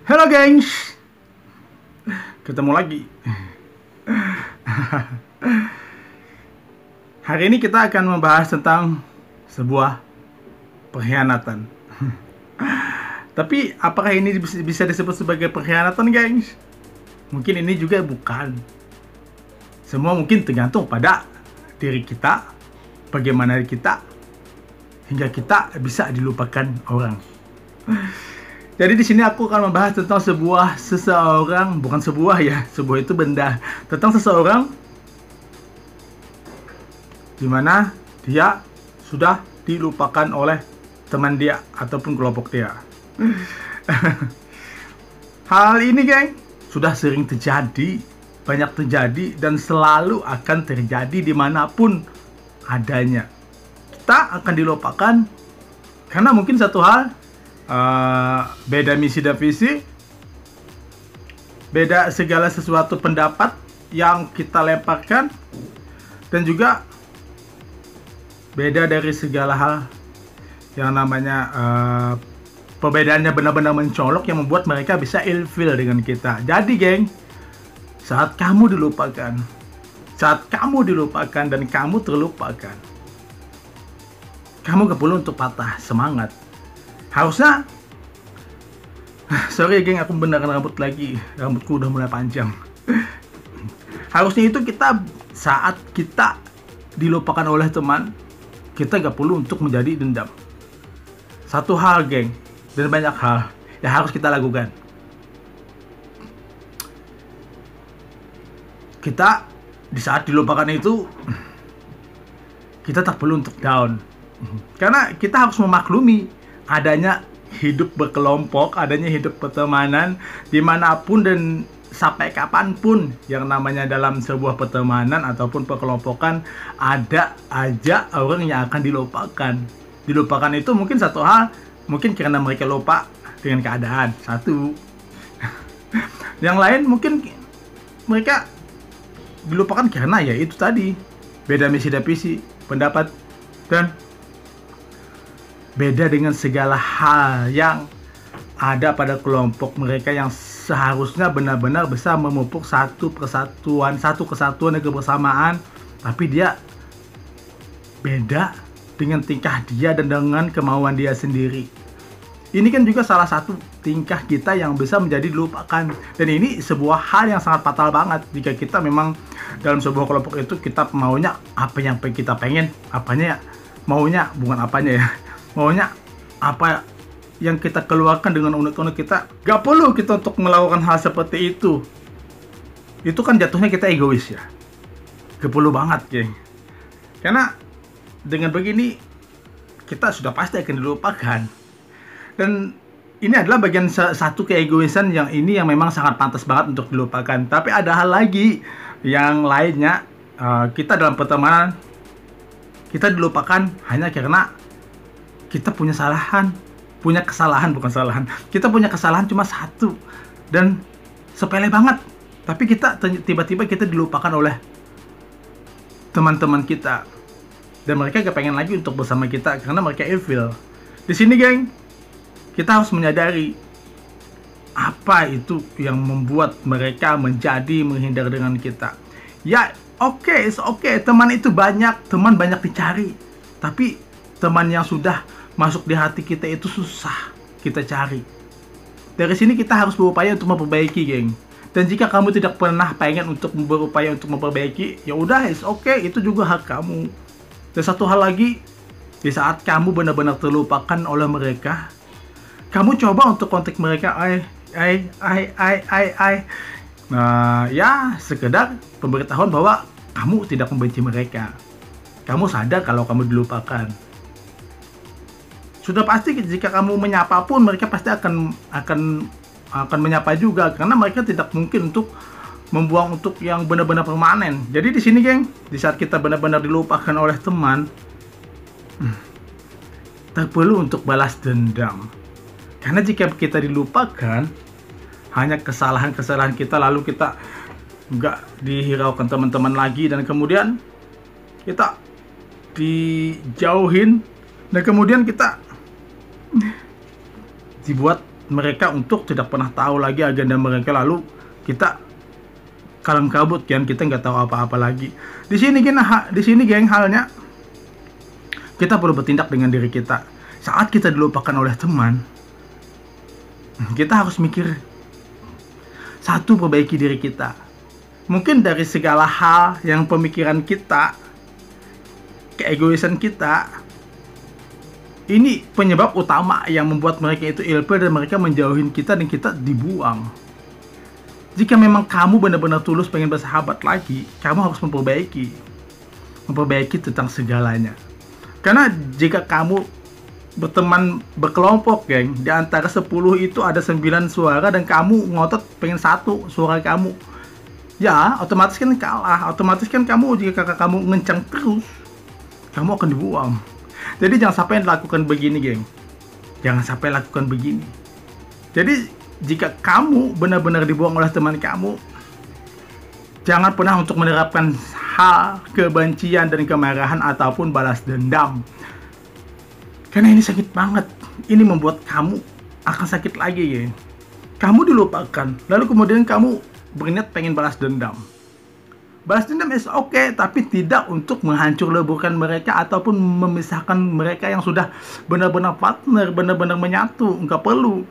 Halo gengs, ketemu lagi. Hari ini kita akan membahas tentang sebuah pengkhianatan. Tapi apakah ini bisa disebut sebagai pengkhianatan, gengs? Mungkin ini juga bukan. Semua mungkin tergantung pada diri kita, bagaimana kita, hingga kita bisa dilupakan orang. Jadi di sini aku akan membahas tentang seseorang, bukan sebuah ya, sebuah itu benda, tentang seseorang di mana dia sudah dilupakan oleh teman dia ataupun kelompok dia. Hal ini, geng, sudah sering terjadi, banyak terjadi, dan selalu akan terjadi dimanapun adanya. Kita akan dilupakan karena mungkin satu hal, beda misi dan visi, beda segala sesuatu pendapat yang kita lemparkan, dan juga beda dari segala hal yang namanya perbedaannya benar-benar mencolok yang membuat mereka bisa ilfil dengan kita. Jadi geng, saat kamu dilupakan dan kamu terlupakan, kamu gak perlu untuk patah semangat. Harusnya, sorry geng, aku beneran rambutku udah mulai panjang. Harusnya itu saat kita dilupakan oleh teman, kita gak perlu untuk menjadi dendam. Satu hal, geng, dan banyak hal yang harus kita lakukan. Kita di saat dilupakan itu, kita tak perlu untuk down, karena kita harus memaklumi adanya hidup berkelompok, adanya hidup pertemanan dimanapun dan sampai kapanpun. Yang namanya dalam sebuah pertemanan ataupun perkelompokan, ada aja orang yang akan dilupakan. Dilupakan itu mungkin satu hal, mungkin karena mereka lupa dengan keadaan, satu. Yang lain mungkin mereka dilupakan karena ya itu tadi, beda misi dan visi, pendapat, dan beda dengan segala hal yang ada pada kelompok mereka yang seharusnya benar-benar bisa memupuk satu kesatuan dan kebersamaan, tapi dia beda dengan tingkah dia dan dengan kemauan dia sendiri. Ini kan juga salah satu tingkah kita yang bisa menjadi dilupakan, dan ini sebuah hal yang sangat fatal banget jika kita memang dalam sebuah kelompok itu kita maunya apa yang kita pengen, maunya apa yang kita keluarkan dengan unek-unek kita. Gak perlu kita untuk melakukan hal seperti itu. Itu kan jatuhnya kita egois ya. Gak perlu banget, geng. Karena dengan begini kita sudah pasti akan dilupakan. Dan ini adalah bagian satu keegoisan yang memang sangat pantas banget untuk dilupakan. Tapi ada hal lagi yang lainnya, kita dalam pertemanan kita dilupakan hanya karena kita punya kesalahan cuma satu dan sepele banget, tapi tiba-tiba kita dilupakan oleh teman-teman kita, dan mereka gak pengen lagi untuk bersama kita karena mereka ilfil. Di sini, geng, kita harus menyadari apa itu yang membuat mereka menghindar dengan kita. Ya, oke, teman itu banyak dicari, tapi teman yang sudah masuk di hati kita itu susah kita cari. Dari sini kita harus berupaya untuk memperbaiki, geng. Dan jika kamu tidak pernah pengen untuk berupaya untuk memperbaiki, ya udah, itu juga hak kamu. Dan satu hal lagi, di saat kamu benar-benar terlupakan oleh mereka, kamu coba untuk kontak mereka, nah ya, sekedar pemberitahuan bahwa kamu tidak membenci mereka. Kamu sadar kalau kamu dilupakan. Sudah pasti jika kamu menyapa pun mereka pasti akan menyapa juga, karena mereka tidak mungkin untuk membuang untuk yang benar-benar permanen. Jadi di sini, geng, di saat kita benar-benar dilupakan oleh teman, tak perlu untuk balas dendam. Karena jika kita dilupakan hanya kesalahan-kesalahan kita, lalu kita nggak dihiraukan teman-teman lagi, dan kemudian kita dijauhin, dan kemudian kita dibuat mereka untuk tidak pernah tahu lagi agenda mereka, lalu kita kalang kabut kan, kita nggak tahu apa-apa lagi. Di sini geng, halnya kita perlu bertindak dengan diri kita. Saat kita dilupakan oleh teman, kita harus mikir, satu, perbaiki diri kita. Mungkin dari segala hal yang pemikiran kita, keegoisan kita, ini penyebab utama yang membuat mereka itu ilfil dan mereka menjauhin kita dan kita dibuang. Jika memang kamu benar-benar tulus pengen bersahabat lagi, kamu harus memperbaiki tentang segalanya. Karena jika kamu berteman berkelompok, geng, di antara 10 itu ada 9 suara dan kamu ngotot pengen satu suara kamu, ya otomatis kan kalah. Otomatis kan kamu, jika kakak kamu ngencang terus, kamu akan dibuang. Jadi jangan sampai lakukan begini, geng. Jangan sampai lakukan begini. Jadi jika kamu benar-benar dibuang oleh teman kamu, jangan pernah untuk menerapkan hal kebencian dan kemarahan ataupun balas dendam. Karena ini sakit banget. Ini membuat kamu akan sakit lagi, ya. Kamu dilupakan, lalu kemudian kamu berniat pengen balas dendam. Balas dendam is okay, tapi tidak untuk menghancur leburkan mereka ataupun memisahkan mereka yang sudah benar-benar partner, benar-benar menyatu. Enggak perlu.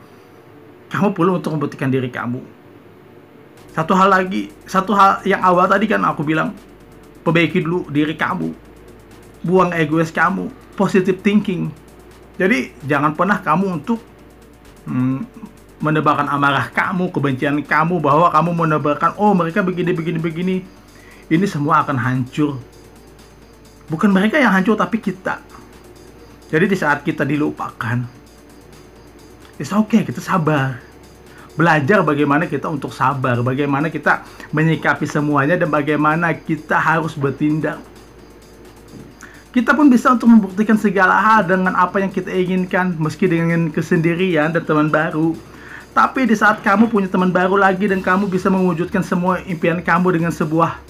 Kamu perlu untuk membuktikan diri kamu. Satu hal yang awal tadi kan aku bilang, perbaiki dulu diri kamu. Buang egois kamu, positive thinking. Jadi jangan pernah kamu untuk menebarkan amarah kamu, kebencian kamu, bahwa kamu menebarkan, oh mereka begini. Ini semua akan hancur. Bukan mereka yang hancur, tapi kita. Jadi di saat kita dilupakan, it's okay, kita sabar. Belajar bagaimana kita untuk sabar, bagaimana kita menyikapi semuanya, dan bagaimana kita harus bertindak. Kita pun bisa untuk membuktikan segala hal dengan apa yang kita inginkan, meski dengan kesendirian dan teman baru. Tapi di saat kamu punya teman baru lagi dan kamu bisa mewujudkan semua impian kamu dengan sebuah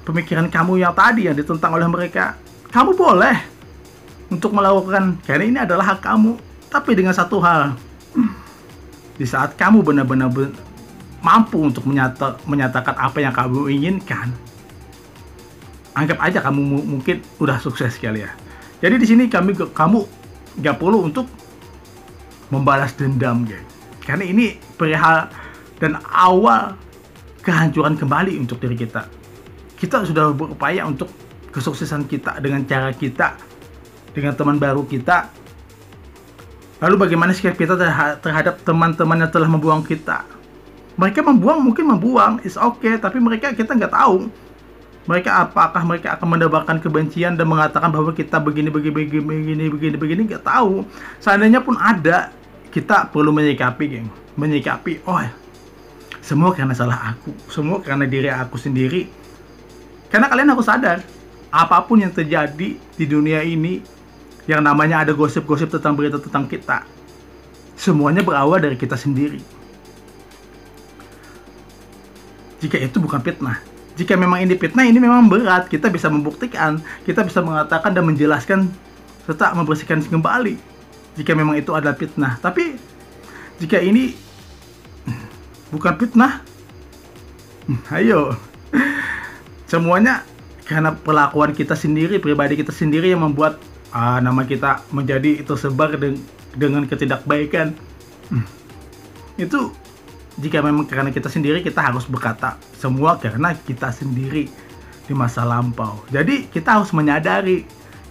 pemikiran kamu yang tadi yang ditentang oleh mereka, kamu boleh untuk melakukan, karena ini adalah hak kamu. Tapi dengan satu hal, di saat kamu benar-benar mampu untuk menyatakan apa yang kamu inginkan, anggap aja kamu mungkin udah sukses sekali ya. Jadi di sini kamu gak perlu untuk membalas dendam, guys. Karena ini perihal dan awal kehancuran kembali untuk diri kita. Kita sudah berupaya untuk kesuksesan kita dengan cara kita, dengan teman baru kita. Lalu bagaimana sikap kita terhadap teman-teman yang telah membuang kita? Mereka mungkin membuang, is okay, tapi kita nggak tahu. Apakah mereka akan menebarkan kebencian dan mengatakan bahwa kita begini, nggak tahu. Seandainya pun ada, kita perlu menyikapi, oh semua karena salah aku, semua karena diri aku sendiri. Karena kalian harus sadar, apapun yang terjadi di dunia ini, yang namanya ada gosip-gosip tentang berita tentang kita, semuanya berawal dari kita sendiri. Jika itu bukan fitnah, jika memang ini fitnah, ini memang berat. Kita bisa membuktikan, kita bisa mengatakan dan menjelaskan serta membersihkan kembali jika memang itu adalah fitnah. Tapi jika ini bukan fitnah, ayo, semuanya karena perlakuan kita sendiri, pribadi kita sendiri yang membuat nama kita menjadi tersebar dengan ketidakbaikan. Itu jika memang karena kita sendiri, kita harus berkata semua karena kita sendiri di masa lampau. Jadi kita harus menyadari,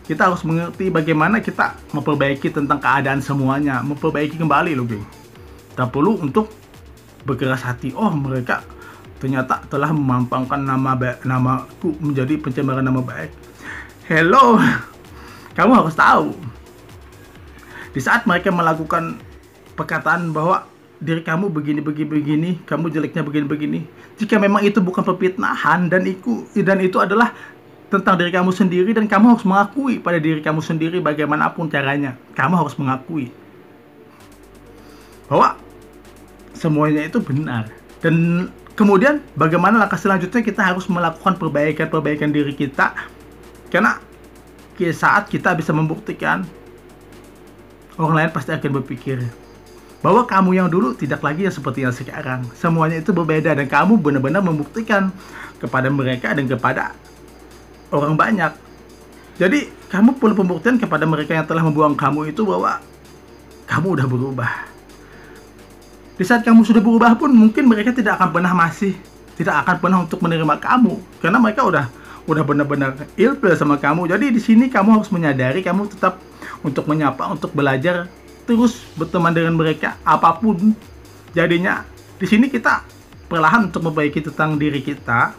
kita harus mengerti bagaimana kita memperbaiki tentang keadaan semuanya, memperbaiki kembali loh, geng. Tak perlu untuk berkeras hati. Oh, mereka ternyata telah memampangkan namaku menjadi pencemaran nama baik. Hello. Kamu harus tahu, di saat mereka melakukan perkataan bahwa diri kamu begini, kamu jeleknya begini, jika memang itu bukan perfitnahan dan itu adalah tentang diri kamu sendiri, dan kamu harus mengakui pada diri kamu sendiri bagaimanapun caranya, kamu harus mengakui bahwa semuanya itu benar. Dan kemudian bagaimana langkah selanjutnya, kita harus melakukan perbaikan diri kita, karena saat kita bisa membuktikan, orang lain pasti akan berpikir, bahwa kamu yang dulu tidak lagi yang seperti yang sekarang. Semuanya itu berbeda dan kamu benar-benar membuktikan kepada mereka dan kepada orang banyak. Jadi kamu perlu pembuktian kepada mereka yang telah membuang kamu itu bahwa kamu udah berubah. Di saat kamu sudah berubah pun mungkin mereka tidak akan pernah untuk menerima kamu karena mereka udah benar-benar ilfil sama kamu. Jadi di sini kamu harus menyadari, kamu tetap untuk menyapa, untuk belajar, terus berteman dengan mereka apapun jadinya. Di sini kita perlahan untuk memperbaiki tentang diri kita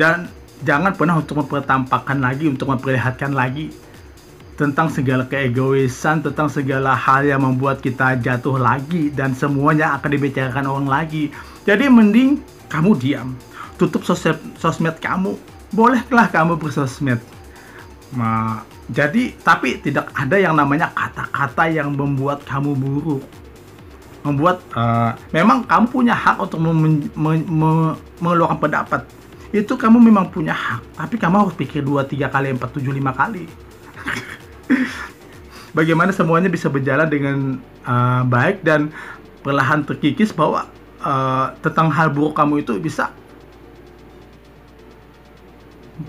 dan jangan pernah untuk mempertampakkan lagi, untuk memperlihatkan lagi tentang segala keegoisan, tentang segala hal yang membuat kita jatuh lagi dan semuanya akan dibicarakan orang lagi. Jadi mending kamu diam, tutup sosmed kamu. Bolehlah kamu bersosmed. Jadi tapi tidak ada yang namanya kata-kata yang membuat kamu buruk. Memang kamu punya hak untuk mengeluarkan pendapat. Itu kamu memang punya hak, tapi kamu harus pikir 2, 3 kali, 4, 7, 5 kali. Bagaimana semuanya bisa berjalan dengan baik dan perlahan terkikis bahwa tentang hal buruk kamu itu bisa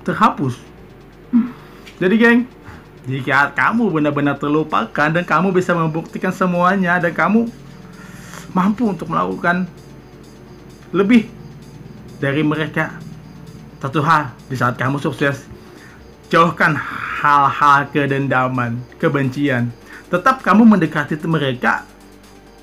terhapus. Jadi geng, jika kamu benar-benar terlupakan dan kamu bisa membuktikan semuanya dan kamu mampu untuk melakukan lebih dari mereka, satu hal, di saat kamu sukses, jauhkan hal-hal kedendaman, kebencian. Tetap kamu mendekati mereka,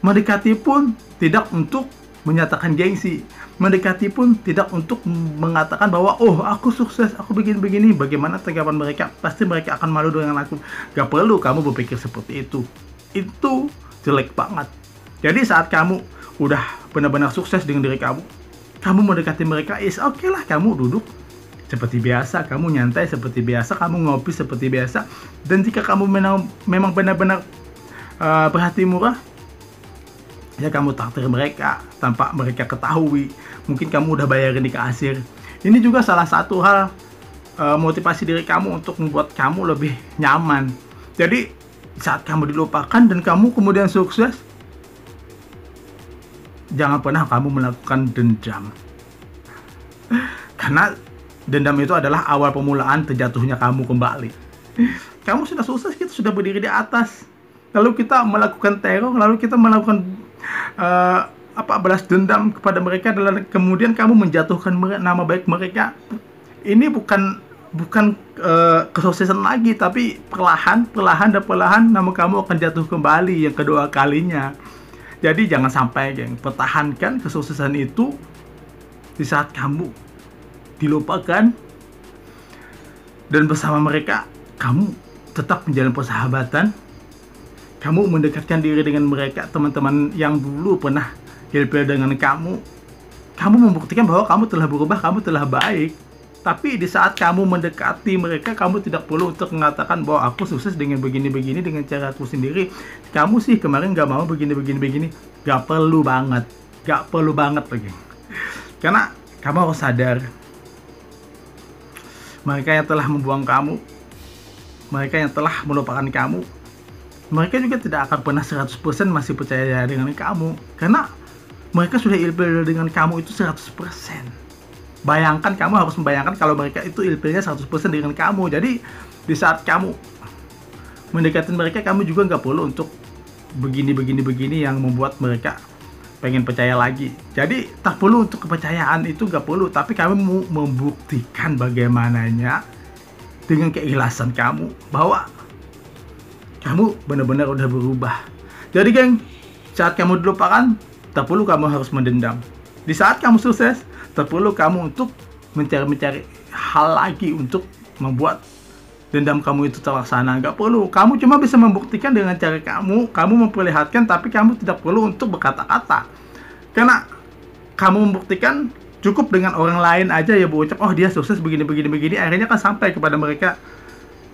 mendekati pun tidak untuk menyatakan gengsi, mendekati pun tidak untuk mengatakan bahwa oh aku sukses, aku begini-begini. Bagaimana tanggapan mereka? Pasti mereka akan malu dengan aku. Gak perlu kamu berpikir seperti itu jelek banget. Jadi saat kamu udah benar-benar sukses dengan diri kamu mendekati mereka, oke lah, kamu duduk seperti biasa, kamu nyantai seperti biasa, kamu ngopi seperti biasa. Dan jika kamu memang benar-benar berhati murah, ya kamu traktir mereka tanpa mereka ketahui. Mungkin kamu udah bayarin di kasir. Ini juga salah satu hal motivasi diri kamu untuk membuat kamu lebih nyaman. Jadi saat kamu dilupakan dan kamu kemudian sukses, jangan pernah kamu melakukan dendam. Karena dendam itu adalah awal permulaan terjatuhnya kamu kembali. Kamu sudah sukses, kita sudah berdiri di atas. Lalu kita melakukan teror, lalu kita melakukan balas dendam kepada mereka, dan kemudian kamu menjatuhkan nama baik mereka. Ini bukan kesuksesan lagi, tapi perlahan nama kamu akan jatuh kembali yang kedua kalinya. Jadi jangan sampai geng, pertahankan kesuksesan itu di saat kamu dilupakan, dan bersama mereka kamu tetap menjalin persahabatan. Kamu mendekatkan diri dengan mereka, teman-teman yang dulu pernah ilfil dengan kamu membuktikan bahwa kamu telah berubah, kamu telah baik. Tapi di saat kamu mendekati mereka, kamu tidak perlu untuk mengatakan bahwa aku sukses dengan begini-begini, dengan cara aku sendiri. Kamu sih kemarin gak mau begini-begini. Gak perlu banget lagi. Karena kamu harus sadar, mereka yang telah membuang kamu, mereka yang telah melupakan kamu, mereka juga tidak akan pernah 100% masih percaya dengan kamu. Karena mereka sudah ilfil dengan kamu itu 100%. Bayangkan, kamu harus membayangkan kalau mereka itu ilfilnya 100% dengan kamu. Jadi di saat kamu mendekati mereka, kamu juga nggak perlu untuk begini yang membuat mereka pengen percaya lagi. Jadi tak perlu untuk kepercayaan itu, nggak perlu. Tapi kamu mau membuktikan bagaimananya dengan keikhlasan kamu bahwa kamu benar-benar udah berubah. Jadi geng, saat kamu dilupakan, tak perlu kamu harus mendendam. Di saat kamu sukses, tak perlu kamu untuk mencari hal lagi untuk membuat dendam kamu itu terlaksana. Gak perlu. Kamu cuma bisa membuktikan dengan cara kamu memperlihatkan, tapi kamu tidak perlu untuk berkata-kata. Karena kamu membuktikan cukup dengan orang lain aja ya berucap, oh dia sukses begini, akhirnya kan sampai kepada mereka.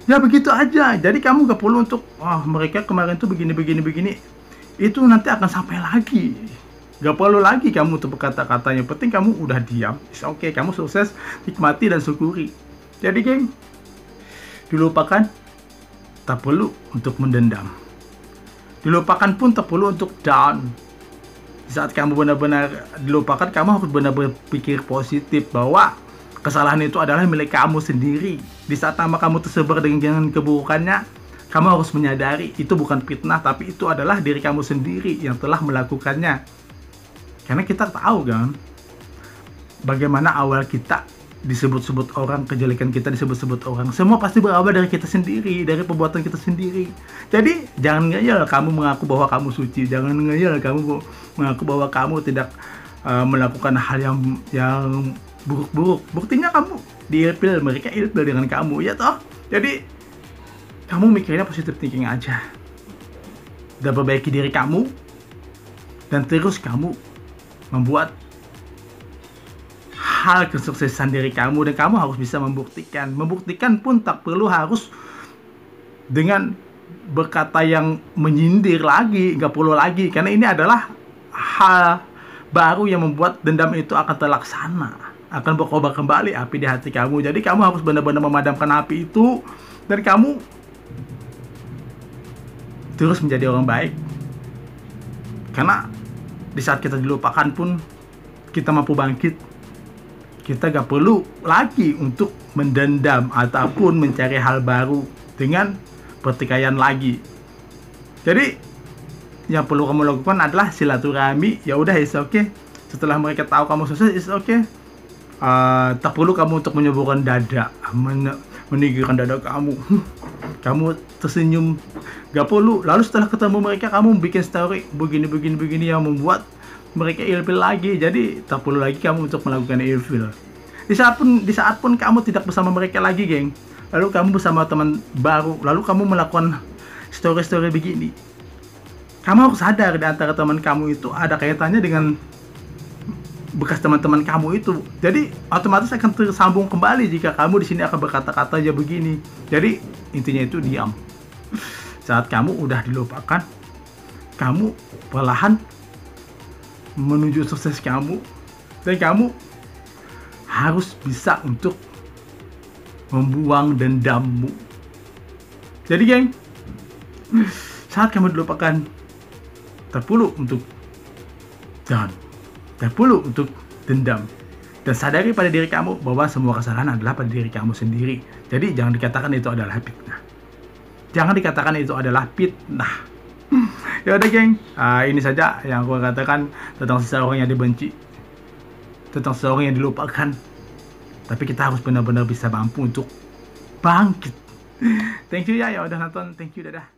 Ya begitu aja. Jadi kamu gak perlu untuk, oh mereka kemarin tuh begini. Itu nanti akan sampai lagi. Gak perlu lagi kamu untuk berkata-kata. Yang penting kamu udah diam. Oke, kamu sukses, nikmati dan syukuri. Jadi geng, dilupakan, tak perlu untuk mendendam. Dilupakan pun tak perlu untuk down. Di saat kamu benar-benar dilupakan, kamu harus benar-benar berpikir positif bahwa kesalahan itu adalah milik kamu sendiri. Di saat nama kamu tersebar dengan keburukannya, kamu harus menyadari itu bukan fitnah, tapi itu adalah diri kamu sendiri yang telah melakukannya. Karena kita tahu kan, bagaimana awal kita disebut-sebut orang, kejelekan kita disebut-sebut orang. Semua pasti berawal dari kita sendiri, dari perbuatan kita sendiri. Jadi jangan ngeyel kamu mengaku bahwa kamu suci, jangan ngeyel kamu mengaku bahwa kamu tidak melakukan hal yang buruk-buruk. Buktinya kamu diilpil, mereka ilpil dengan kamu, ya toh. Jadi kamu mikirnya positive thinking aja, dan perbaiki diri kamu, dan terus kamu membuat hal kesuksesan diri kamu, dan kamu harus bisa membuktikan pun tak perlu harus dengan berkata yang menyindir lagi, nggak perlu lagi, karena ini adalah hal baru yang membuat dendam itu akan terlaksana, akan berkobar kembali api di hati kamu. Jadi kamu harus benar-benar memadamkan api itu, dan kamu terus menjadi orang baik. Karena di saat kita dilupakan pun kita mampu bangkit. Kita gak perlu lagi untuk mendendam ataupun mencari hal baru dengan pertikaian lagi. Jadi yang perlu kamu lakukan adalah silaturahmi. Ya udah, it's okay. Setelah mereka tahu kamu sukses, it's okay. Tak perlu kamu untuk menyuburkan dada, meninggikan dada kamu. Kamu tersenyum, gak perlu. Lalu setelah ketemu mereka, kamu bikin story begini yang membuat mereka ilfil lagi. Jadi tak perlu lagi kamu untuk melakukan ilfil. Di saat pun kamu tidak bersama mereka lagi, geng, lalu kamu bersama teman baru, lalu kamu melakukan story begini, kamu harus sadar di antara teman kamu itu ada kaitannya dengan bekas teman-teman kamu itu. Jadi otomatis akan tersambung kembali jika kamu di sini akan berkata-kata ya begini. Jadi intinya itu diam. Saat kamu udah dilupakan, kamu perlahan menuju sukses kamu, dan kamu harus bisa untuk membuang dendammu. Jadi geng, saat kamu dilupakan, tak perlu untuk jangan, tak perlu untuk dendam, dan sadari pada diri kamu bahwa semua kesalahan adalah pada diri kamu sendiri. Jadi jangan dikatakan itu adalah fitnah. Jangan dikatakan itu adalah fitnah. Ya udah geng, ini saja yang aku katakan tentang seseorang yang dibenci, tentang seseorang yang dilupakan. Tapi kita harus benar-benar bisa mampu untuk bangkit. Thank you ya udah nonton, thank you, dadah.